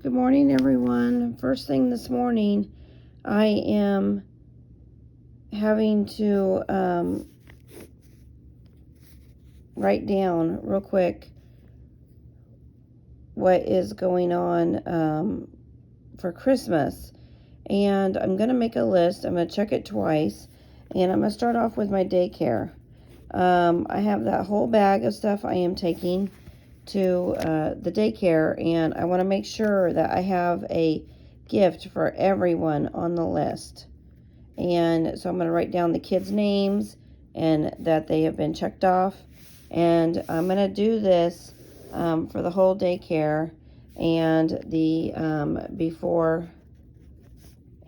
Good morning, everyone. First thing this morning, I am having to write down real quick what is going on for Christmas. And I'm going to make a list. I'm going to check it twice. And I'm going to start off with my daycare. I have that whole bag of stuff I am taking to the daycare, and I want to make sure that I have a gift for everyone on the list. And so I'm going to write down the kids' names and that they have been checked off, and I'm going to do this for the whole daycare and the before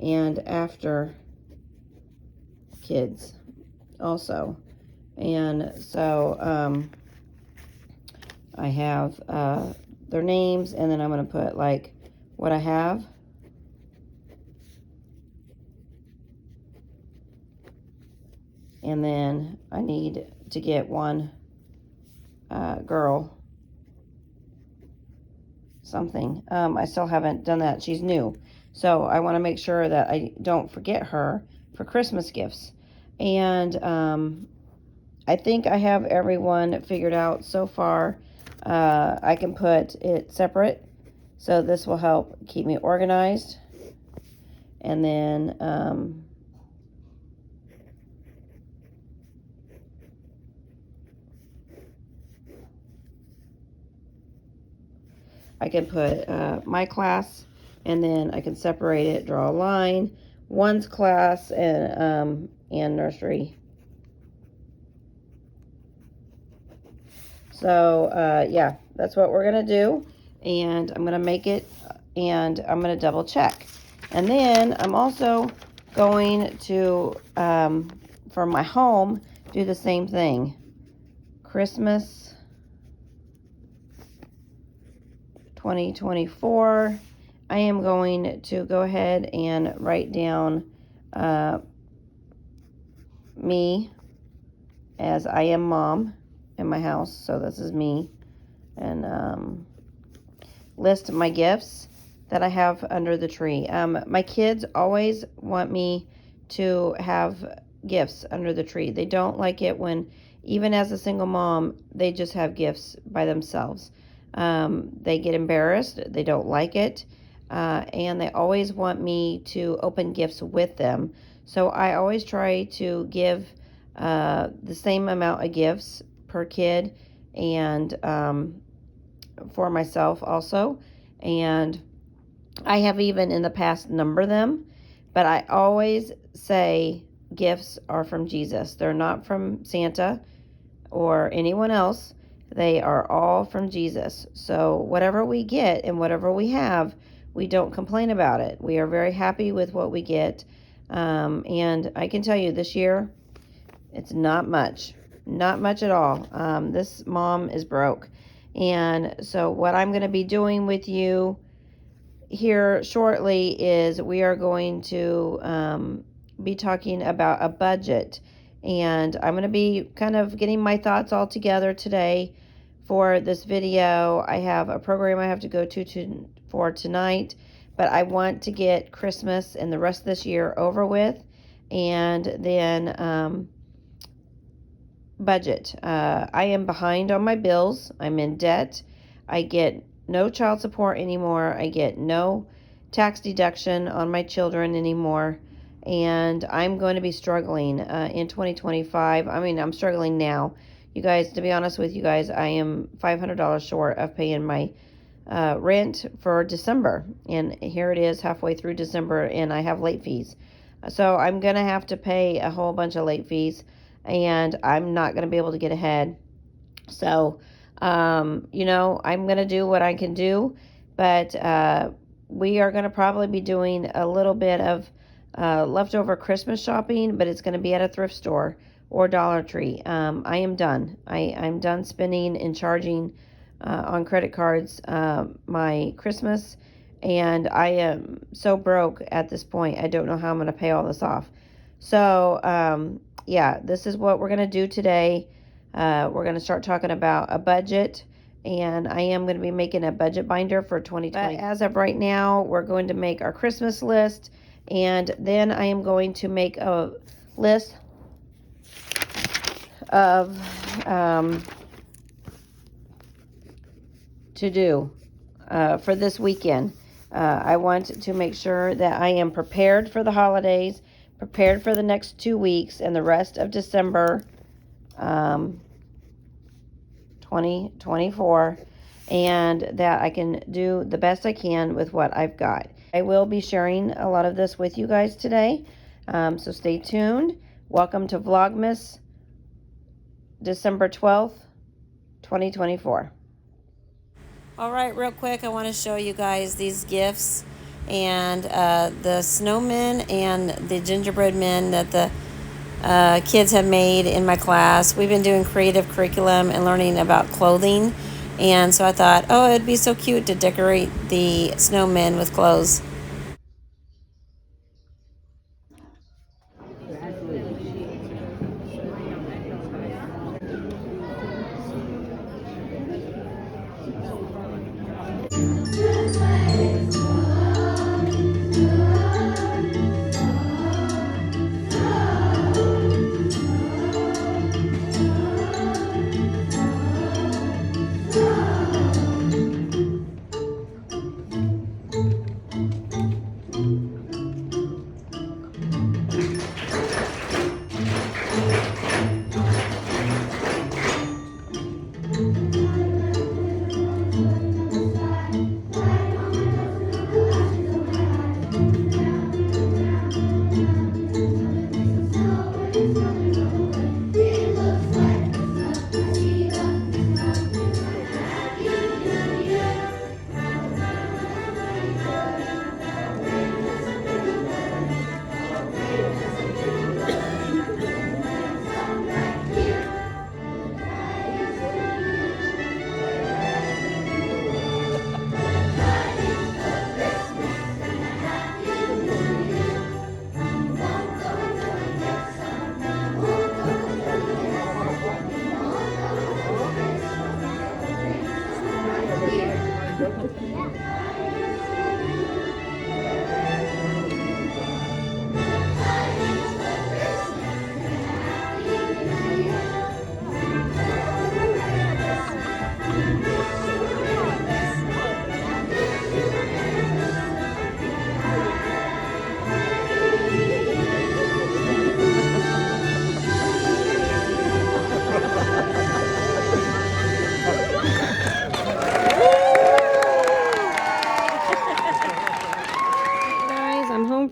and after kids also. And so I have their names, and then I'm going to put like what I have. And then I need to get one girl something. I still haven't done that. She's new. So I want to make sure that I don't forget her for Christmas gifts. And I think I have everyone figured out so far. I can put it separate, so this will help keep me organized. And then I can put my class, and then I can separate it, draw a line, one's class, and nursery. So yeah, that's what we're gonna do, and I'm gonna make it, and I'm gonna double check. And then I'm also going to for my home do the same thing. Christmas 2024. I am going to go ahead and write down me, as I am mom in my house, so this is me, and list my gifts that I have under the tree. My kids always want me to have gifts under the tree. They don't like it when, even as a single mom, they just have gifts by themselves. They get embarrassed. They don't like it. And they always want me to open gifts with them. So I always try to give the same amount of gifts per kid, and for myself also. And I have even in the past numbered them, but I always say gifts are from Jesus. They're not from Santa or anyone else. They are all from Jesus. So whatever we get and whatever we have, we don't complain about it. We are very happy with what we get. And I can tell you this year, it's not much at all. This mom is broke. And so what I'm going to be doing with you here shortly is we are going to be talking about a budget. And I'm going to be kind of getting my thoughts all together today for this video. I have a program I have to go to for tonight, but I want to get Christmas and the rest of this year over with, and then budget. I am behind on my bills. I'm in debt. I get no child support anymore. I get no tax deduction on my children anymore. And I'm going to be struggling in 2025. I mean, I'm struggling now. You guys, to be honest with you guys, I am $500 short of paying my rent for December. And here it is halfway through December, and I have late fees. So I'm going to have to pay a whole bunch of late fees, and I'm not going to be able to get ahead. So, I'm going to do what I can do, but we are going to probably be doing a little bit of leftover Christmas shopping, but it's going to be at a thrift store or Dollar Tree. I am done. I'm done spending and charging on credit cards my Christmas, and I am so broke at this point. I don't know how I'm going to pay all this off. So, yeah, this is what we're going to do today. We're going to start talking about a budget, and I am going to be making a budget binder for 2020. But as of right now, we're going to make our Christmas list, and then I am going to make a list of to do for this weekend. I want to make sure that I am prepared for the holidays, prepared for the next 2 weeks and the rest of December 2024, and that I can do the best I can with what I've got. I will be sharing a lot of this with you guys today, so stay tuned. Welcome to Vlogmas, December 12th, 2024. All right, real quick, I want to show you guys these gifts and the snowmen and the gingerbread men that the kids have made in my class. We've been doing creative curriculum and learning about clothing, and so I thought, oh, it'd be so cute to decorate the snowmen with clothes.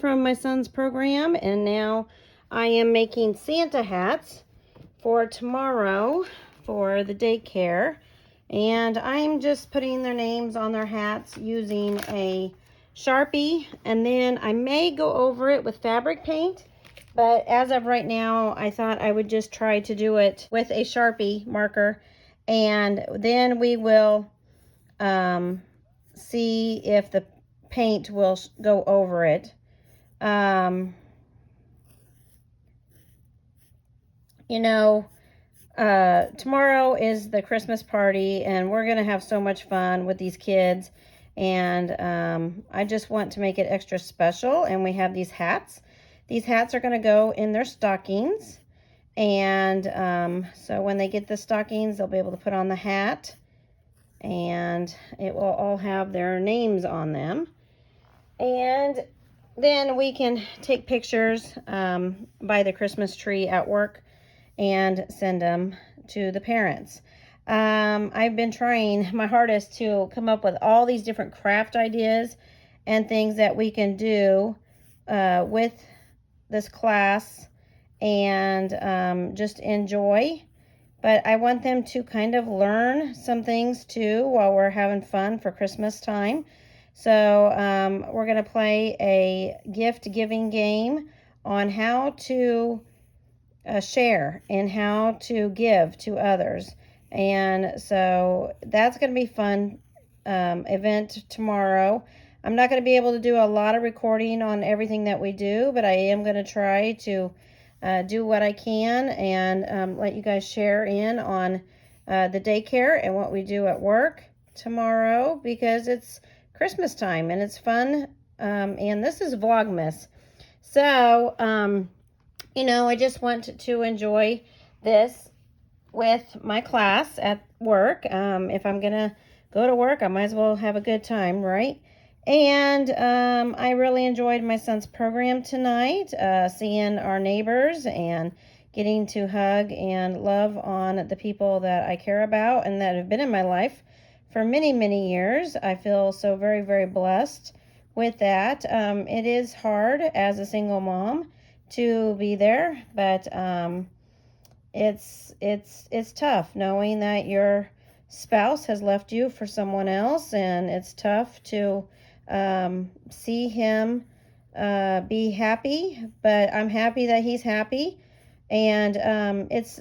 From my son's program, and now I am making Santa hats for tomorrow for the daycare, and I'm just putting their names on their hats using a Sharpie, and then I may go over it with fabric paint, but as of right now I thought I would just try to do it with a Sharpie marker, and then we will see if the paint will go over it. You know, tomorrow is the Christmas party, and we're going to have so much fun with these kids, and I just want to make it extra special, and we have these hats. These hats are going to go in their stockings, and so when they get the stockings, they'll be able to put on the hat, and it will all have their names on them. And then we can take pictures by the Christmas tree at work and send them to the parents. I've been trying my hardest to come up with all these different craft ideas and things that we can do with this class and just enjoy. But I want them to kind of learn some things too while we're having fun for Christmas time. So we're going to play a gift giving game on how to share and how to give to others. And so that's going to be fun event tomorrow. I'm not going to be able to do a lot of recording on everything that we do, but I am going to try to do what I can and let you guys share in on the daycare and what we do at work tomorrow, because it's Christmas time and it's fun. And this is Vlogmas. So, I just want to enjoy this with my class at work. If I'm going to go to work, I might as well have a good time, right? And I really enjoyed my son's program tonight, seeing our neighbors and getting to hug and love on the people that I care about and that have been in my life for many, many years. I feel so very, very blessed with that. It is hard as a single mom to be there, but it's tough knowing that your spouse has left you for someone else, and it's tough to see him be happy, but I'm happy that he's happy. And it's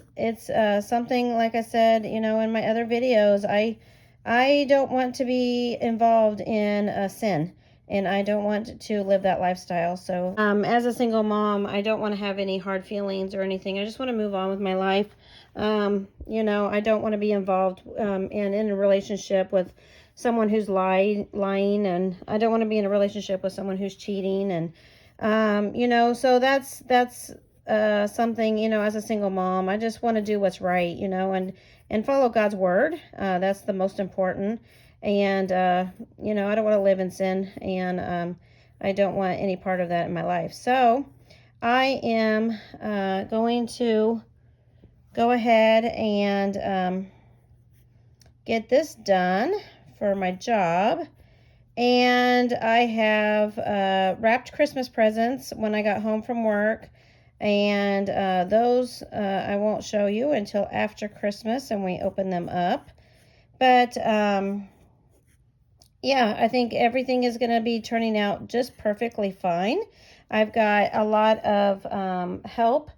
something, like I said, in my other videos, I don't want to be involved in sin, and I don't want to live that lifestyle. So as a single mom, I don't want to have any hard feelings or anything. I just want to move on with my life. I don't want to be involved and in a relationship with someone who's lying, and I don't want to be in a relationship with someone who's cheating. And so that's something, as a single mom, I just want to do what's right, and follow God's word. That's the most important. And, I don't want to live in sin, and I don't want any part of that in my life. So I am going to go ahead and get this done for my job. And I have wrapped Christmas presents when I got home from work. And those I won't show you until after Christmas and we open them up. But yeah, I think everything is going to be turning out just perfectly fine. I've got a lot of help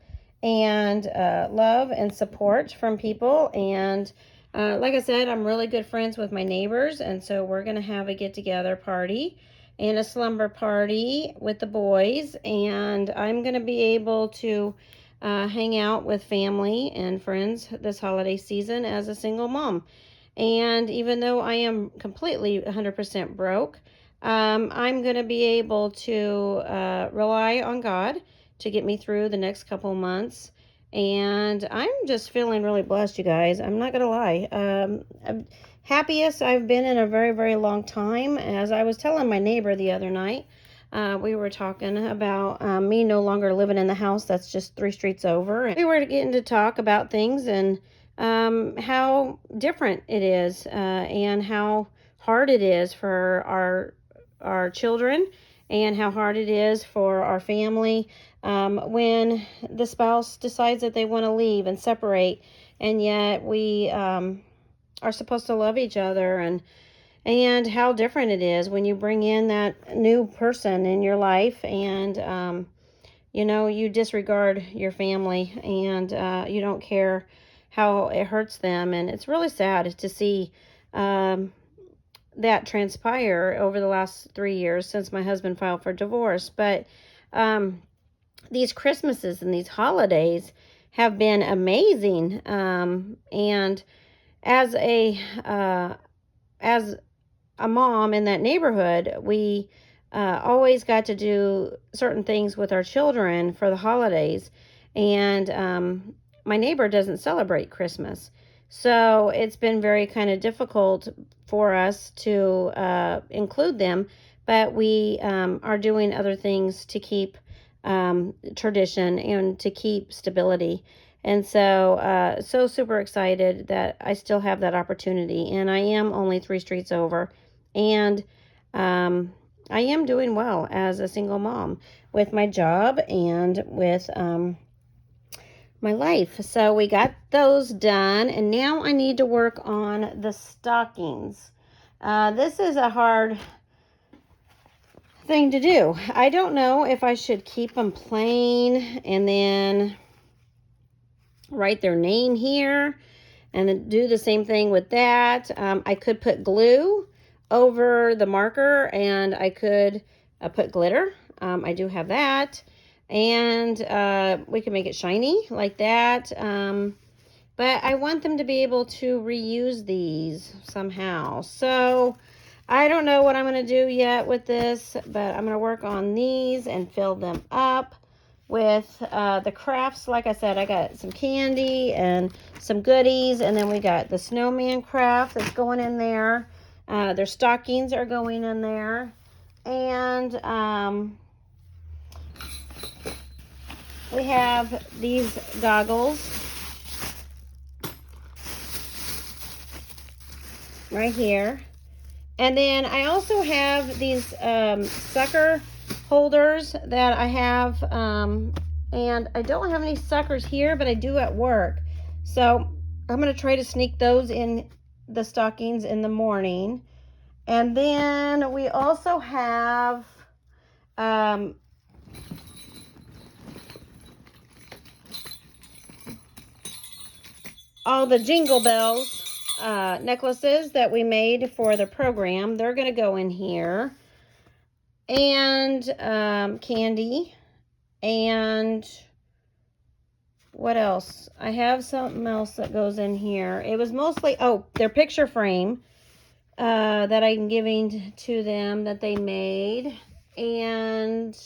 and love and support from people. And like I said, I'm really good friends with my neighbors. And so we're going to have a get-together party and a slumber party with the boys. And I'm going to be able to hang out with family and friends this holiday season as a single mom. And even though I am completely 100% broke, I'm going to be able to rely on God to get me through the next couple months. And I'm just feeling really blessed, you guys. I'm not going to lie. I'm happiest I've been in a very, very long time. As I was telling my neighbor the other night, we were talking about me no longer living in the house that's just 3 streets over. And we were getting to talk about things and how different it is and how hard it is for our children, and how hard it is for our family when the spouse decides that they want to leave and separate, and yet we are supposed to love each other, and how different it is when you bring in that new person in your life, and you disregard your family, and you don't care how it hurts them. And it's really sad to see that transpire over the last 3 years since my husband filed for divorce. But these Christmases and these holidays have been amazing. And as a mom in that neighborhood, we always got to do certain things with our children for the holidays. And my neighbor doesn't celebrate Christmas. So it's been very kind of difficult for us to include them. But we are doing other things to keep tradition and to keep stability. And so, so super excited that I still have that opportunity. And I am only 3 streets over. And I am doing well as a single mom with my job and with my life. So we got those done, and now I need to work on the stockings. This is a hard thing to do. I don't know if I should keep them plain and then write their name here and then do the same thing with that. I could put glue over the marker, and I could put glitter. I do have that. And we can make it shiny like that. But I want them to be able to reuse these somehow. So I don't know what I'm going to do yet with this, but I'm going to work on these and fill them up with the crafts. Like I said, I got some candy and some goodies, and then we got the snowman craft that's going in there. Their stockings are going in there. And we have these goggles right here. And then I also have these sucker holders that I have, and I don't have any suckers here, but I do at work. So I'm going to try to sneak those in the stockings in the morning. And then we also have all the Jingle Bells necklaces that we made for the program. They're going to go in here. And candy. And what else? I have something else that goes in here. It was mostly, oh, their picture frame that I'm giving to them that they made. And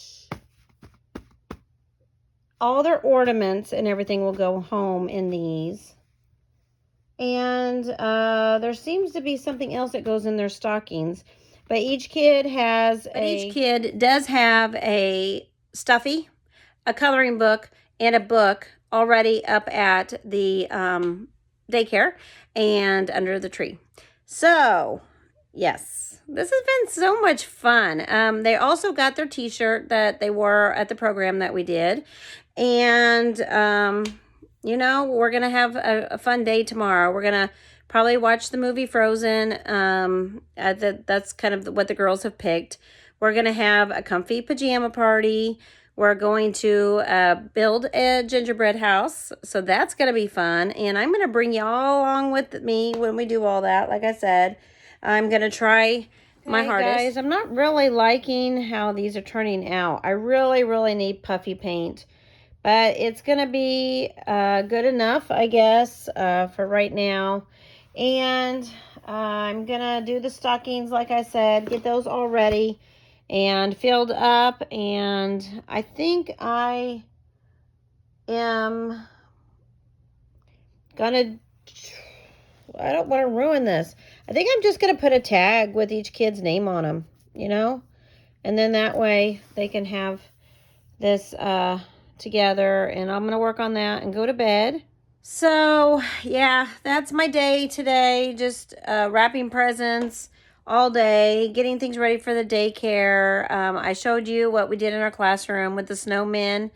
all their ornaments and everything will go home in these. And there seems to be something else that goes in their stockings. But each kid does have a stuffy, a coloring book, and a book already up at the daycare and under the tree. So, yes, this has been so much fun. They also got their t-shirt that they wore at the program that we did. And, you know, we're going to have a fun day tomorrow. We're going to probably watch the movie Frozen. That's kind of what the girls have picked. We're going to have a comfy pajama party. We're going to build a gingerbread house. So that's going to be fun. And I'm going to bring you all along with me when we do all that. Like I said, I'm going to try my hardest. Guys, I'm not really liking how these are turning out. I really, really need puffy paint. But it's going to be good enough, I guess, for right now. And I'm going to do the stockings, like I said, get those all ready and filled up. And I think I am going to, I don't want to ruin this. I think I'm just going to put a tag with each kid's name on them, you know. And then that way they can have this together. And I'm going to work on that and go to bed. So, yeah, that's my day today. Just wrapping presents all day, getting things ready for the daycare. I showed you what we did in our classroom with the snowmen.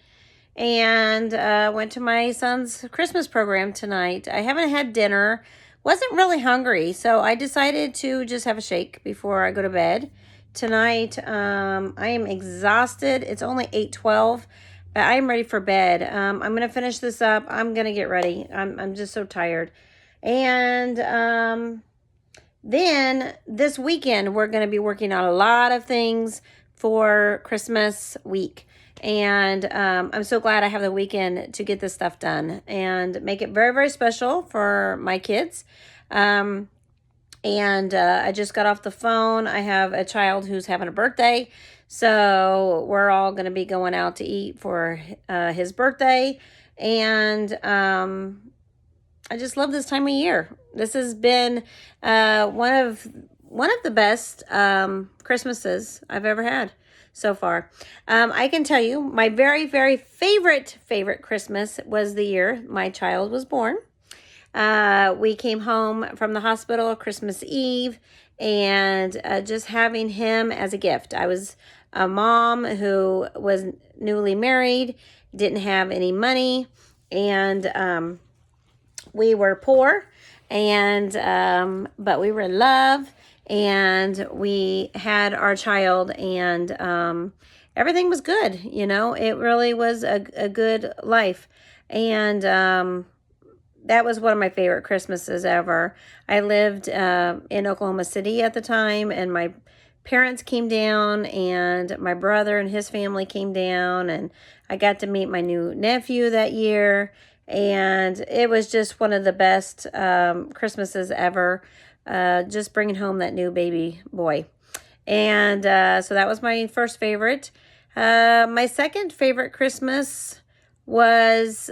And went to my son's Christmas program tonight. I haven't had dinner. Wasn't really hungry, so I decided to just have a shake before I go to bed. Tonight, I am exhausted. It's only 8:12. But I am ready for bed. I'm going to finish this up. I'm going to get ready. I'm just so tired. And then this weekend, we're going to be working on a lot of things for Christmas week. And I'm so glad I have the weekend to get this stuff done and make it very, very special for my kids. And I just got off the phone. I have a child who's having a birthday. So we're all going to be going out to eat for his birthday. And I just love this time of year. This has been one of the best Christmases I've ever had so far. I can tell you my very, very favorite Christmas was the year my child was born. We came home from the hospital Christmas Eve, and just having him as a gift. I was a mom who was newly married, didn't have any money, and we were poor, and but we were in love, and we had our child, and everything was good. You know, it really was a good life, and that was one of my favorite Christmases ever. I lived in Oklahoma City at the time, and my parents came down, and my brother and his family came down, and I got to meet my new nephew that year. And it was just one of the best Christmases ever, just bringing home that new baby boy. And so that was my first favorite. My second favorite Christmas was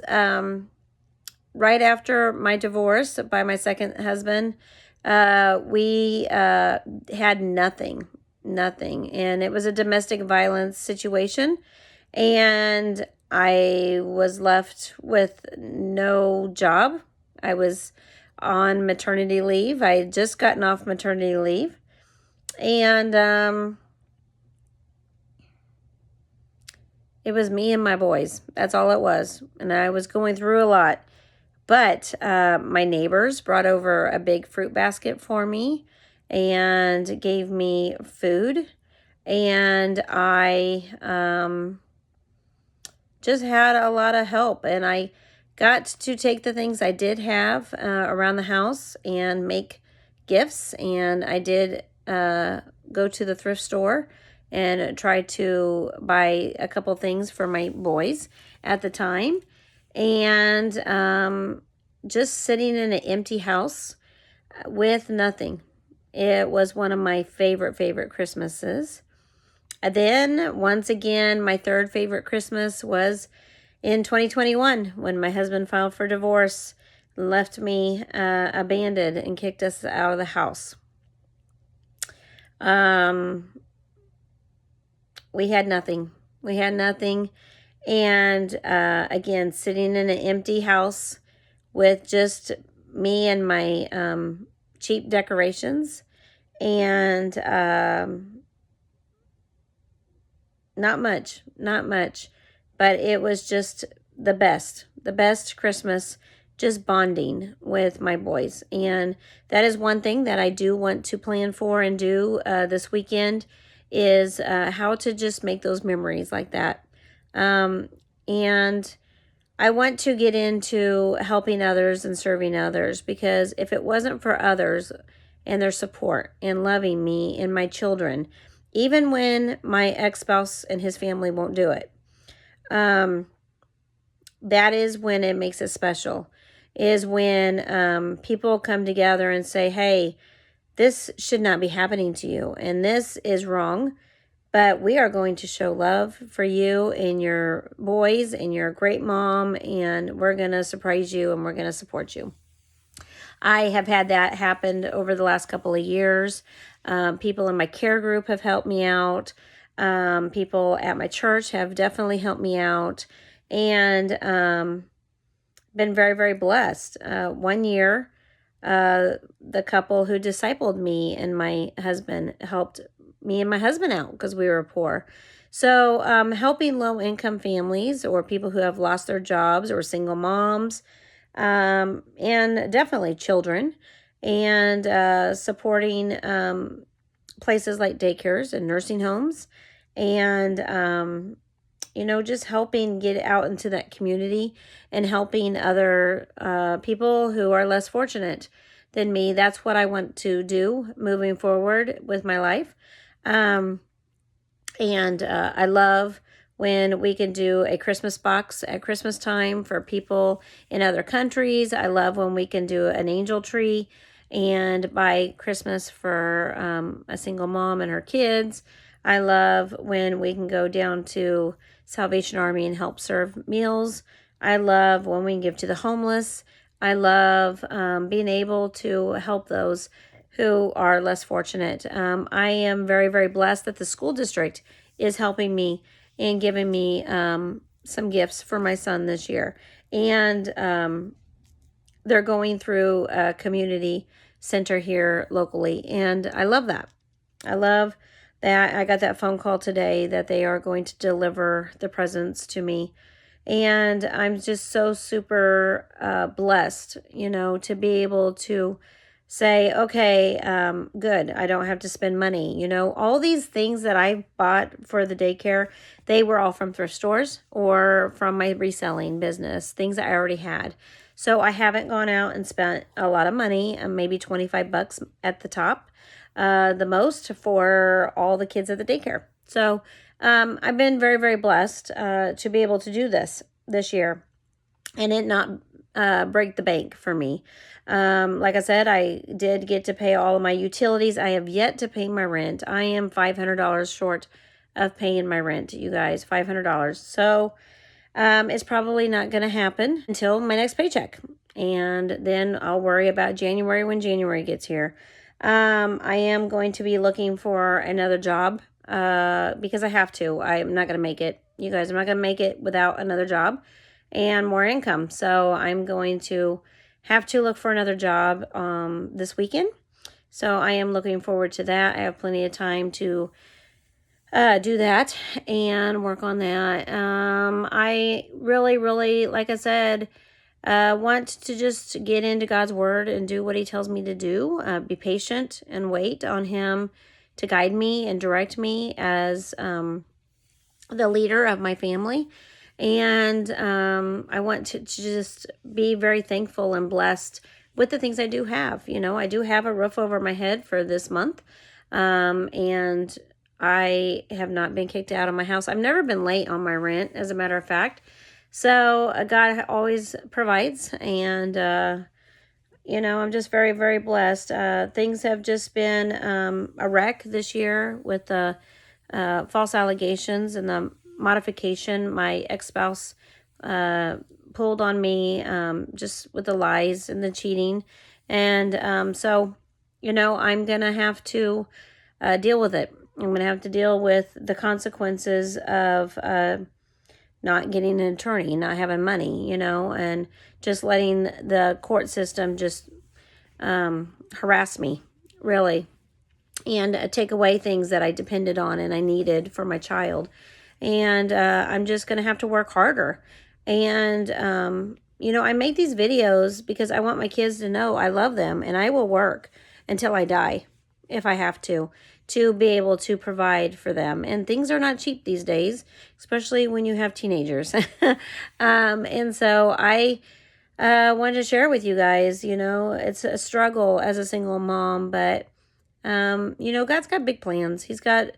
right after my divorce by my second husband. We had nothing. And it was a domestic violence situation. And I was left with no job. I was on maternity leave. I had just gotten off maternity leave. And it was me and my boys. That's all it was. And I was going through a lot. But my neighbors brought over a big fruit basket for me and gave me food. And I just had a lot of help. And I got to take the things I did have around the house and make gifts. And I did go to the thrift store and try to buy a couple things for my boys at the time. And just sitting in an empty house with nothing. It was one of my favorite Christmases. And then, once again, my third favorite Christmas was in 2021 when my husband filed for divorce and left me abandoned and kicked us out of the house. We had nothing. And again, sitting in an empty house with just me and my cheap decorations. And not much, but it was just the best Christmas, just bonding with my boys. And that is one thing that I do want to plan for and do this weekend is how to just make those memories like that. And I want to get into helping others and serving others, because if it wasn't for others and their support and loving me and my children, even when my ex-spouse and his family won't do it, that is when it makes it special, is when people come together and say, hey, this should not be happening to you, and this is wrong, but we are going to show love for you and your boys, and you're a great mom, and we're going to surprise you, and we're going to support you. I have had that happen over the last couple of years. People in my care group have helped me out. People at my church have definitely helped me out, and been very blessed. One year, the couple who discipled me and my husband helped me and my husband out because we were poor. So helping low-income families or people who have lost their jobs or single moms, and definitely children, and supporting places like daycares and nursing homes, and just helping get out into that community and helping other people who are less fortunate than me. That's what I want to do moving forward with my life. And I love when we can do a Christmas box at Christmas time for people in other countries. I love when we can do an angel tree and buy Christmas for a single mom and her kids. I love when we can go down to Salvation Army and help serve meals. I love when we can give to the homeless. I love being able to help those who are less fortunate. I am very blessed that the school district is helping me and giving me some gifts for my son this year. And they're going through a community center here locally. And I love that. I love that I got that phone call today that they are going to deliver the presents to me. And I'm just so super blessed, to be able to say, okay, good, I don't have to spend money. All these things that I bought for the daycare, they were all from thrift stores or from my reselling business, things that I already had. So I haven't gone out and spent a lot of money, maybe $25 at the top, the most for all the kids at the daycare. So I've been very blessed to be able to do this year. and it not break the bank for me. Like I said, I did get to pay all of my utilities. I have yet to pay my rent. I am $500 short of paying my rent, you guys, $500. So it's probably not going to happen until my next paycheck. And then I'll worry about January when January gets here. I am going to be looking for another job because I have to. I'm not going to make it. You guys, I'm not going to make it without another job and more income. So I'm going to have to look for another job this weekend. So I am looking forward to that. I have plenty of time to do that and work on that. I really, like I said, want to just get into God's word and do what he tells me to do. Be patient and wait on him to guide me and direct me as the leader of my family. And I want to just be very thankful and blessed with the things I do have. You know, I do have a roof over my head for this month. And I have not been kicked out of my house. I've never been late on my rent, as a matter of fact. So God always provides. And, you know, I'm just very blessed. Things have just been a wreck this year with the false allegations and the modification my ex-spouse pulled on me, just with the lies and the cheating. And so, you know, I'm going to have to deal with it. I'm going to have to deal with the consequences of not getting an attorney, not having money, you know, and just letting the court system just harass me, really, and take away things that I depended on and I needed for my child. And I'm just going to have to work harder. And, you know, I make these videos because I want my kids to know I love them, and I will work until I die, if I have to be able to provide for them. And things are not cheap these days, especially when you have teenagers. And so I wanted to share with you guys, you know, it's a struggle as a single mom, but, you know, God's got big plans. He's got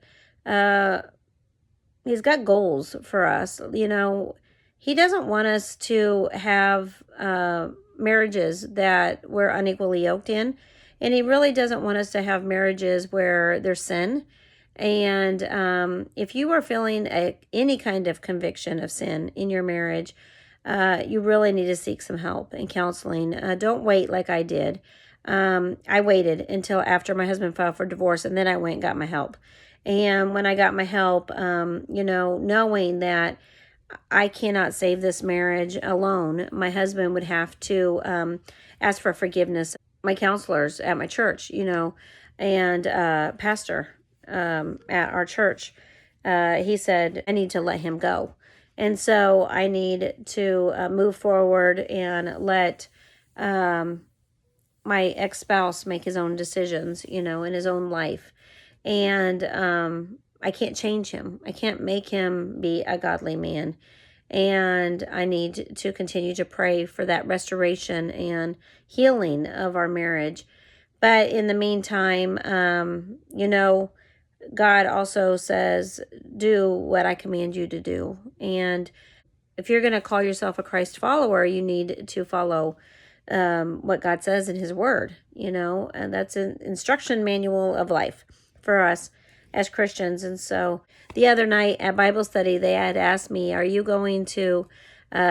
goals for us. You know, he doesn't want us to have marriages that we're unequally yoked in. And he really doesn't want us to have marriages where there's sin. And if you are feeling any kind of conviction of sin in your marriage, you really need to seek some help and counseling. Don't wait like I did. I waited until after my husband filed for divorce, and then I went and got my help. And when I got my help, you know, knowing that I cannot save this marriage alone, my husband would have to ask for forgiveness. My counselors at my church, you know, and pastor at our church, he said, I need to let him go. And so I need to move forward and let my ex-spouse make his own decisions, you know, in his own life. And I can't change him. I can't make him be a godly man. And I need to continue to pray for that restoration and healing of our marriage. But in the meantime, you know, God also says, do what I command you to do. And if you're going to call yourself a Christ follower, you need to follow what God says in his word, you know, and that's an instruction manual of life for us as Christians. And so the other night at Bible study, they had asked me, are you going to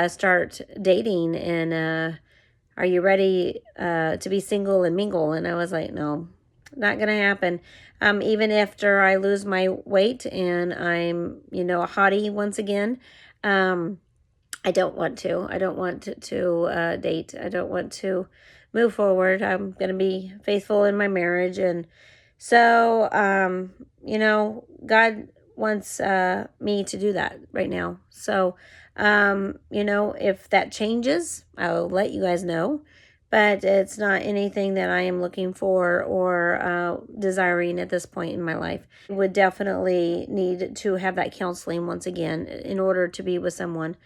start dating, and are you ready to be single and mingle? And I was like, no, not going to happen. Even after I lose my weight and I'm, you know, a hottie once again, I don't want to. I don't want to date. I don't want to move forward. I'm going to be faithful in my marriage. And so, you know, God wants me to do that right now. So, you know, if that changes, I'll let you guys know. But it's not anything that I am looking for or desiring at this point in my life. I would definitely need to have that counseling once again in order to be with someone.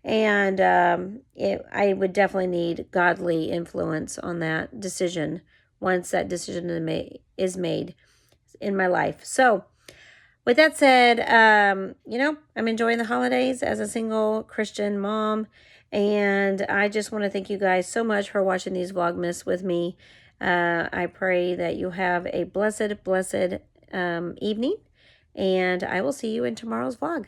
And I would definitely need godly influence on that decision once that decision is made in my life. So with that said, you know, I'm enjoying the holidays as a single Christian mom. And I just want to thank you guys so much for watching these Vlogmas with me. I pray that you have a blessed evening. And I will see you in tomorrow's vlog.